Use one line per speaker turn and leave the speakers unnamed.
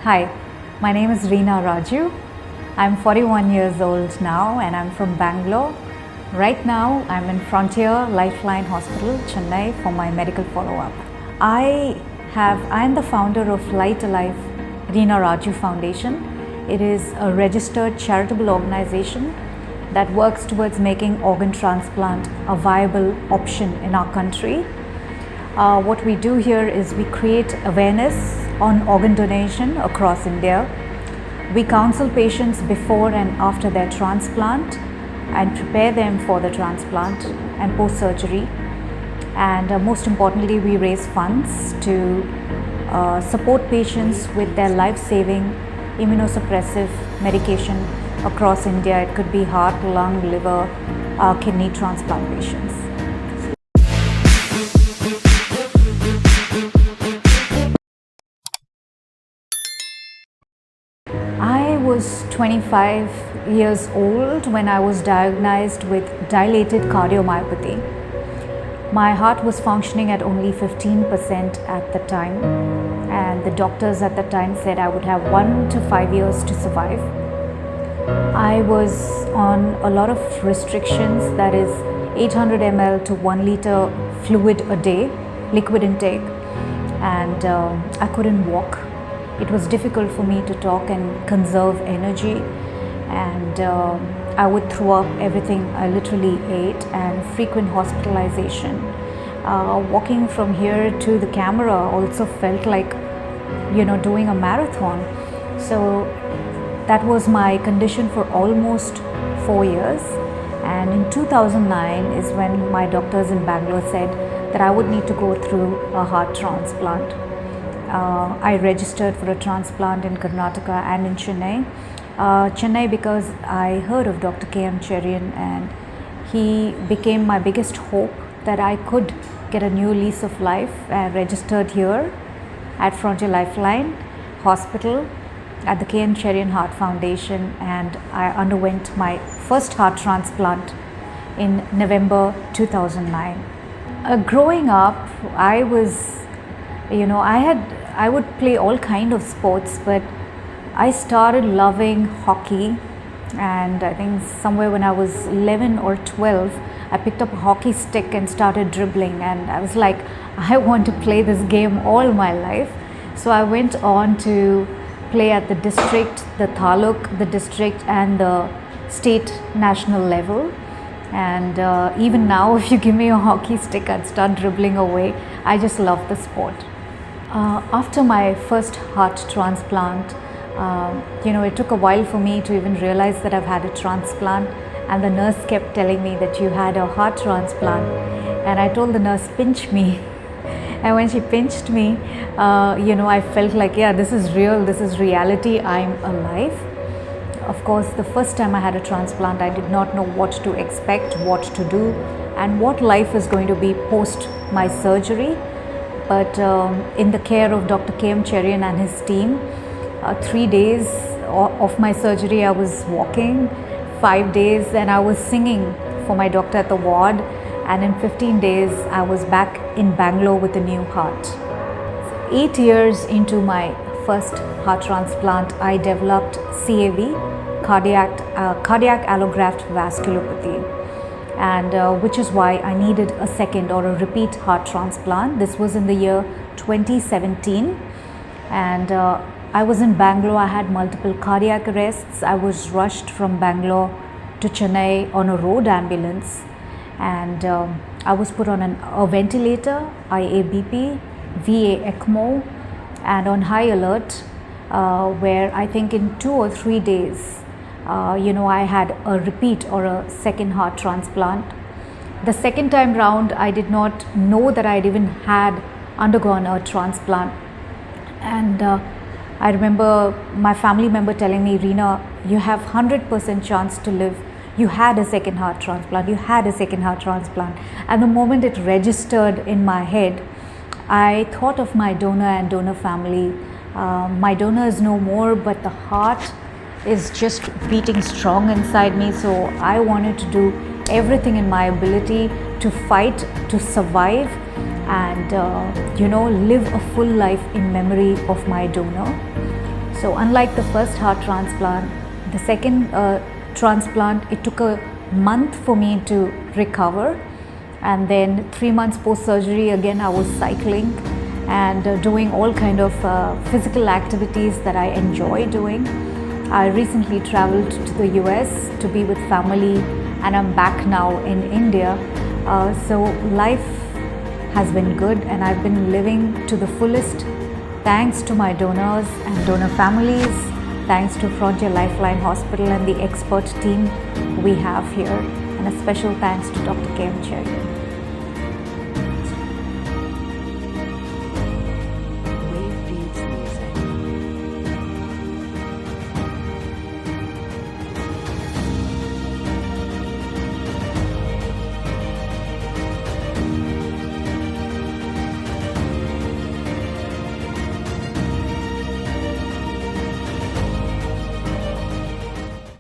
Hi, my name is Reena Raju. I'm 41 years old now and I'm from Bangalore. Right now I'm in Frontier Lifeline Hospital, Chennai for my medical follow-up. I am the founder of Light Alive Reena Raju Foundation. It is a registered charitable organization that works towards making organ transplant a viable option in our country. What we do here is we create awareness on organ donation across India. We counsel patients before and after their transplant and prepare them for the transplant and post-surgery. And most importantly, we raise funds to support patients with their life-saving immunosuppressive medication across India. It could be heart, lung, liver, kidney transplant patients. I was 25 years old when I was diagnosed with dilated cardiomyopathy. My heart was functioning at only 15% at the time, and the doctors at the time said I would have 1 to 5 years to survive. I was on a lot of restrictions, that is 800 ml to 1 liter fluid a day, liquid intake, and I couldn't walk. It was difficult for me to talk and conserve energy, and I would throw up everything I literally ate, and frequent hospitalization. Walking from here to the camera also felt like, doing a marathon. So that was my condition for almost 4 years. And in 2009 is when my doctors in Bangalore said that I would need to go through a heart transplant. I registered for a transplant in Karnataka and in Chennai. Chennai because I heard of Dr. K.M. Cherian, and he became my biggest hope that I could get a new lease of life. I registered here at Frontier Lifeline Hospital at the K.M. Cherian Heart Foundation, and I underwent my first heart transplant in November 2009. Growing up, I was, I would play all kind of sports, but I started loving hockey, and I think somewhere when I was 11 or 12, I picked up a hockey stick and started dribbling, and I was like, I want to play this game all my life. So I went on to play at the district, the taluk, the district and the state national level. And even now, if you give me a hockey stick, I'd start dribbling away. I just love the sport. After my first heart transplant, it took a while for me to even realize that I've had a transplant, and the nurse kept telling me that you had a heart transplant, and I told the nurse, pinch me. And when she pinched me, I felt like, yeah, this is real, this is reality, I'm alive. Of course, the first time I had a transplant, I did not know what to expect, what to do, and what life is going to be post my surgery. But in the care of Dr. K.M. Cherian and his team, 3 days of my surgery I was walking, 5 days and I was singing for my doctor at the ward, and in 15 days I was back in Bangalore with a new heart. 8 years into my first heart transplant, I developed CAV, cardiac allograft vasculopathy, and which is why I needed a second or a repeat heart transplant. This was in the year 2017, and I was in Bangalore. I had multiple cardiac arrests. I was rushed from Bangalore to Chennai on a road ambulance, and I was put on a ventilator, IABP, VA ECMO, and on high alert, where I think in 2 or 3 days, I had a repeat or a second heart transplant. The second time round, I did not know that I had even had undergone a transplant, and I remember my family member telling me, Reena, you have 100% chance to live. You had a second heart transplant. You had a second heart transplant. And the moment it registered in my head, I thought of my donor and donor family. My donor is no more, but the heart is just beating strong inside me. So I wanted to do everything in my ability to fight, to survive, and live a full life in memory of my donor. So unlike the first heart transplant, the second transplant, it took a month for me to recover, and then 3 months post surgery again I was cycling and doing all kind of physical activities that I enjoy doing. I recently traveled to the US to be with family, and I'm back now in India. So life has been good, and I've been living to the fullest thanks to my donors and donor families, thanks to Frontier Lifeline Hospital and the expert team we have here, and a special thanks to Dr. K.M. Cherry.